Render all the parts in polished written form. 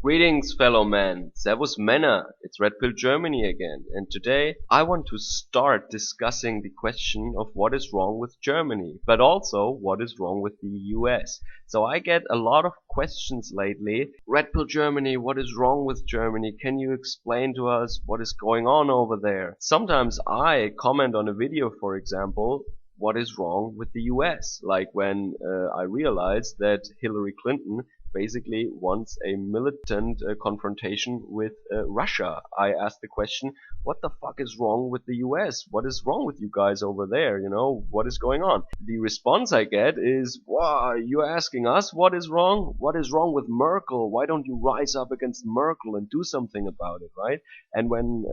Greetings, fellow man. Servus Männer. It's Red Pill Germany again. And today I want to start discussing the question of what is wrong with Germany, but also what is wrong with the US. So I get a lot of questions lately. Red Pill Germany, what is wrong with Germany? Can you explain to us what is going on over there? Sometimes I comment on a video, for example, what is wrong with the US? Like when I realized that Hillary Clinton basically wants a militant confrontation with Russia. I asked the question, what the fuck is wrong with the US? What is wrong with you guys over there? You know, what is going on? The response I get is, wow, you're asking us what is wrong? What is wrong with Merkel? Why don't you rise up against Merkel and do something about it, right? And when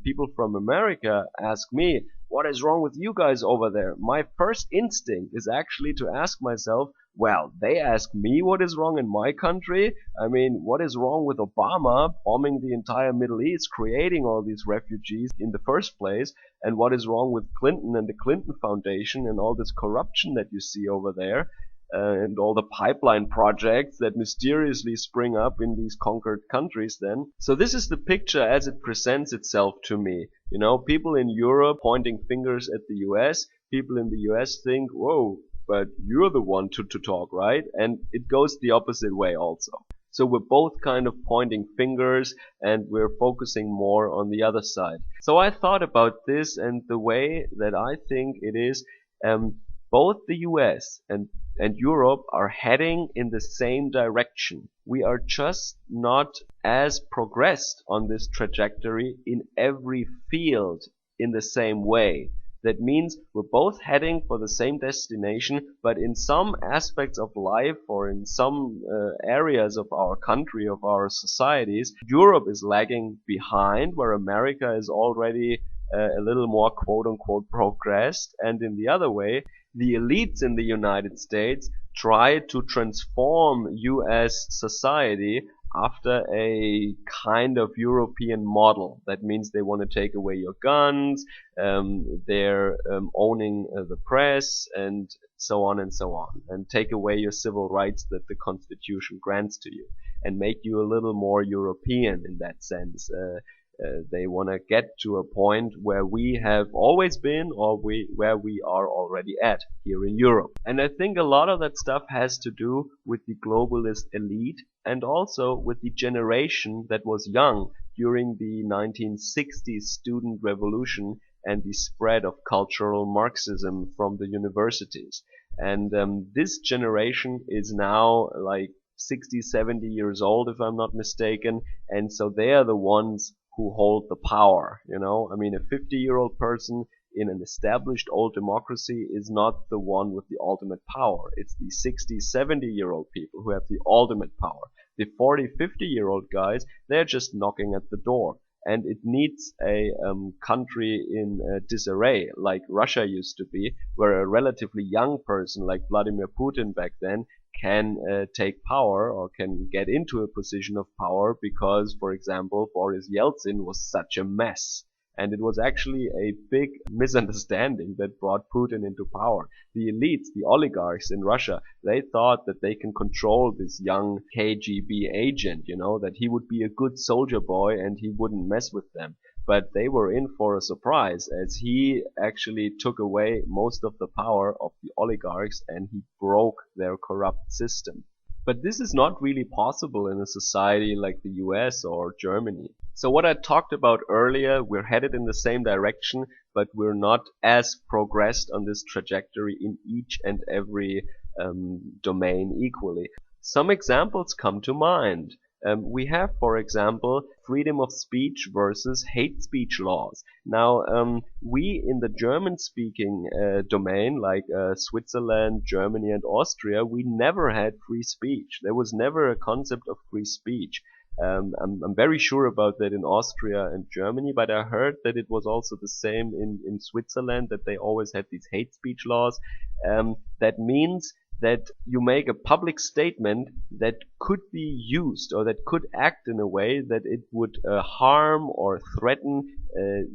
people from America ask me, what is wrong with you guys over there? My first instinct is actually to ask myself, well, they ask me what is wrong in my country. I mean, what is wrong with Obama bombing the entire Middle East, creating all these refugees in the first place? And what is wrong with Clinton and the Clinton Foundation and all this corruption that you see over there? And all the pipeline projects that mysteriously spring up in these conquered countries then. So this is the picture as it presents itself to me. You know, people in Europe pointing fingers at the US, people in the US think, whoa, but you're the one to talk, right? And it goes the opposite way also. So we're both kind of pointing fingers and we're focusing more on the other side. So I thought about this, and the way that I think it is, both the US and Europe are heading in the same direction. We are just not as progressed on this trajectory in every field in the same way. That means we're both heading for the same destination, but in some aspects of life or in some areas of our country, of our societies, Europe is lagging behind, where America is already a little more quote-unquote progressed, and in the other way, the elites in the United States try to transform US society after a kind of European model. That means they want to take away your guns, they're owning the press, and so on, and take away your civil rights that the Constitution grants to you, and make you a little more European in that sense. They want to get to a point where we have always been, or where we are already at here in Europe. And I think a lot of that stuff has to do with the globalist elite, and also with the generation that was young during the 1960s student revolution and the spread of cultural Marxism from the universities. And this generation is now like 60, 70 years old, if I'm not mistaken, and so they are the ones who hold the power, you know? I mean, a 50-year-old person in an established old democracy is not the one with the ultimate power. It's the 60, 70-year-old people who have the ultimate power. The 40, 50-year-old guys, they're just knocking at the door. And it needs a country in disarray, like Russia used to be, where a relatively young person like Vladimir Putin back then can take power or can get into a position of power because, for example, Boris Yeltsin was such a mess. And it was actually a big misunderstanding that brought Putin into power. The elites, the oligarchs in Russia, they thought that they can control this young KGB agent, you know, that he would be a good soldier boy and he wouldn't mess with them. But they were in for a surprise, as he actually took away most of the power of the oligarchs and he broke their corrupt system. But this is not really possible in a society like the US or Germany. So what I talked about earlier, we're headed in the same direction, but we're not as progressed on this trajectory in each and every domain equally. Some examples come to mind. We have, for example, freedom of speech versus hate speech laws. Now, we in the German-speaking domain, like Switzerland, Germany, and Austria, we never had free speech. There was never a concept of free speech. I'm very sure about that in Austria and Germany, but I heard that it was also the same in Switzerland, that they always had these hate speech laws. That means that you make a public statement that could be used or that could act in a way that it would harm or threaten the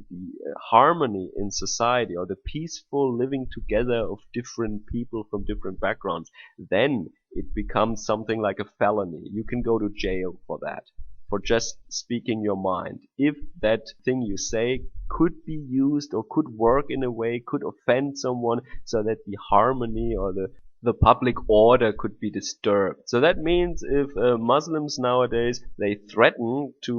harmony in society or the peaceful living together of different people from different backgrounds. Then it becomes something like a felony. You can go to jail for that, for just speaking your mind. If that thing you say could be used or could work in a way, could offend someone so that the harmony or the public order could be disturbed. So that means if Muslims nowadays, they threaten to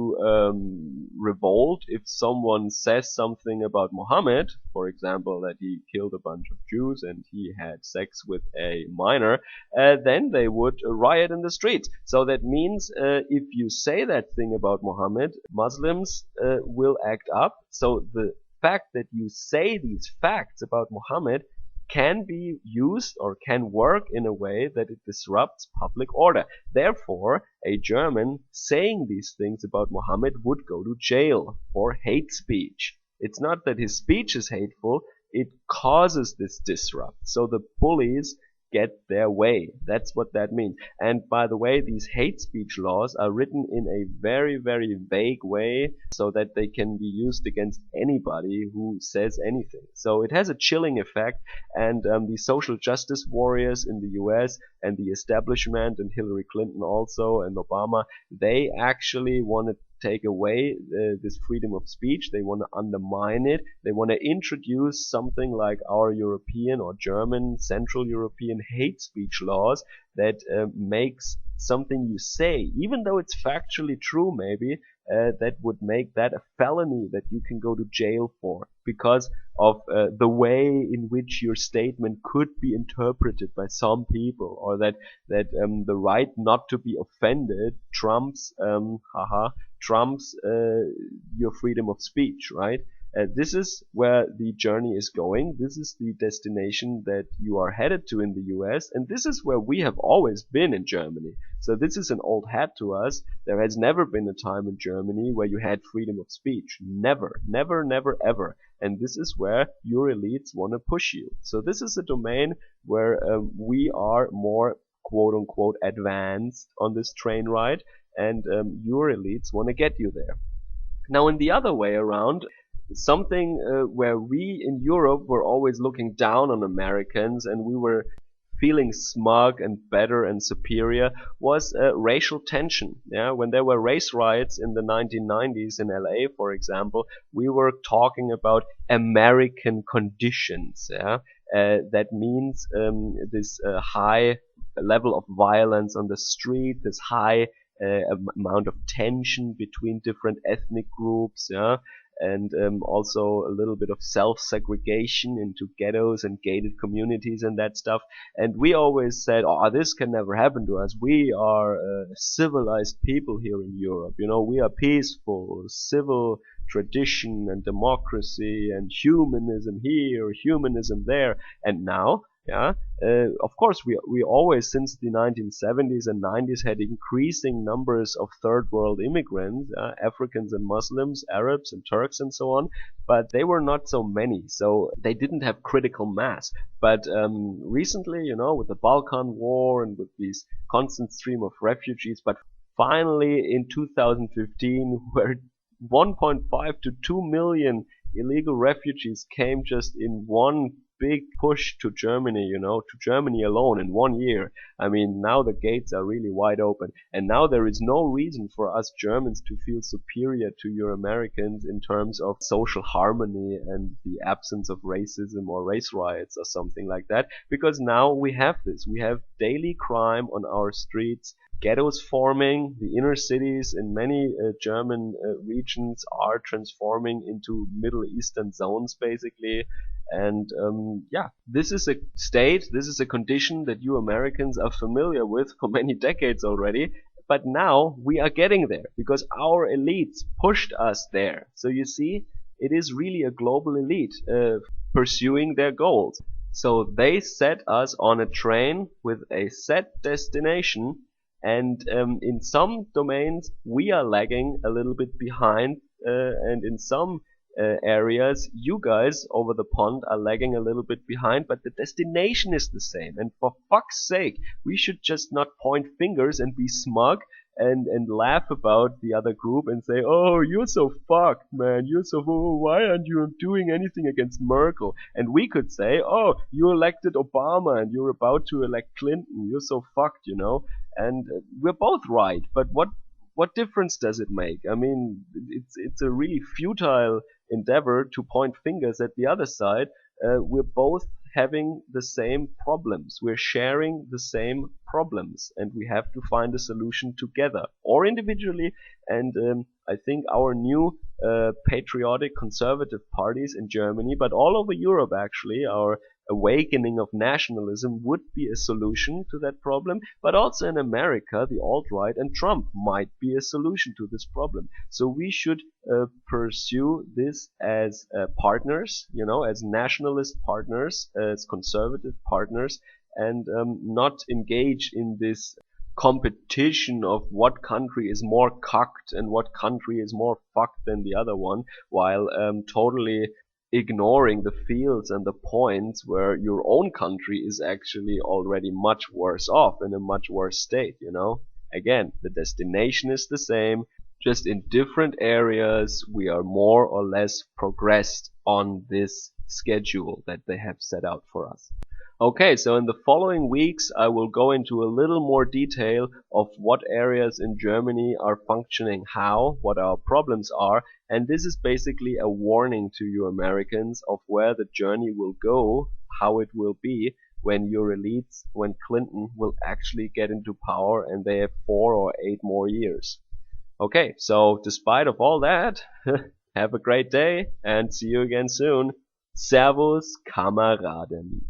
revolt if someone says something about Muhammad, for example, that he killed a bunch of Jews and he had sex with a minor, then they would riot in the streets. So that means if you say that thing about Muhammad, Muslims will act up. So the fact that you say these facts about Muhammad can be used or can work in a way that it disrupts public order. Therefore, a German saying these things about Muhammad would go to jail for hate speech. It's not that his speech is hateful, it causes this disrupt. So the bullies get their way. That's what that means. And by the way, these hate speech laws are written in a very, very vague way so that they can be used against anybody who says anything. So it has a chilling effect, and the social justice warriors in the US and the establishment and Hillary Clinton also and Obama, they actually want to take away this freedom of speech. They want to undermine it. They want to introduce something like our European or German, Central European hate speech laws that makes something you say, even though it's factually true maybe, that would make that a felony that you can go to jail for because of the way in which your statement could be interpreted by some people, or that the right not to be offended trumps your freedom of speech, right? This is where the journey is going. This is the destination that you are headed to in the US, and this is where we have always been in Germany. So this is an old hat to us. There has never been a time in Germany where you had freedom of speech. Never, never, never, ever. And this is where your elites want to push you. So this is a domain where we are more quote unquote advanced on this train ride, and your elites want to get you there. Now in the other way around, something where we in Europe were always looking down on Americans and we were feeling smug and better and superior was racial tension. Yeah, when there were race riots in the 1990s in LA, for example, we were talking about American conditions. Yeah, that means this high level of violence on the street, this high amount of tension between different ethnic groups, yeah, and also a little bit of self-segregation into ghettos and gated communities and that stuff. And we always said, oh, this can never happen to us. We are civilized people here in Europe. You know, we are peaceful, civil tradition and democracy and humanism here, humanism there. And now, yeah, of course, we always, since the 1970s and 90s, had increasing numbers of third world immigrants, Africans and Muslims, Arabs and Turks and so on, but they were not so many, so they didn't have critical mass. But recently, you know, with the Balkan War and with this constant stream of refugees, but finally in 2015, where 1.5 to 2 million illegal refugees came just in one big push to Germany, you know, to Germany alone in 1 year. I mean, now the gates are really wide open, and now there is no reason for us Germans to feel superior to your Americans in terms of social harmony and the absence of racism or race riots or something like that, because now we have this. We have daily crime on our streets, ghettos forming, the inner cities in many German regions are transforming into Middle Eastern zones basically. And yeah, this is a state, this is a condition that you Americans are familiar with for many decades already. But now we are getting there because our elites pushed us there. So you see, it is really a global elite pursuing their goals. So they set us on a train with a set destination, and in some domains we are lagging a little bit behind, and in some areas you guys over the pond are lagging a little bit behind, but the destination is the same. And for fuck's sake, we should just not point fingers and be smug and laugh about the other group and say, "Oh, you're so fucked, man. You're so why aren't you doing anything against Merkel?" And we could say, "Oh, you elected Obama and you're about to elect Clinton. You're so fucked, you know." And we're both right, but what difference does it make? I mean, it's a really futile endeavor to point fingers at the other side. We're both having the same problems. We're sharing the same problems, and we have to find a solution together or individually. And I think our new patriotic conservative parties in Germany, but all over Europe actually, our awakening of nationalism would be a solution to that problem. But also in America, the alt-right and Trump might be a solution to this problem. So we should pursue this as partners, you know, as nationalist partners, as conservative partners, and not engage in this competition of what country is more cocked and what country is more fucked than the other one, while totally ignoring the fields and the points where your own country is actually already much worse off, in a much worse state, you know. Again, the destination is the same, just in different areas we are more or less progressed on this schedule that they have set out for us. Okay, so in the following weeks I will go into a little more detail of what areas in Germany are functioning how, what our problems are, and this is basically a warning to you Americans of where the journey will go, how it will be when your elites, when Clinton will actually get into power and they have 4 or 8 more years. Okay, so despite of all that, have a great day and see you again soon. Servus, Kameraden.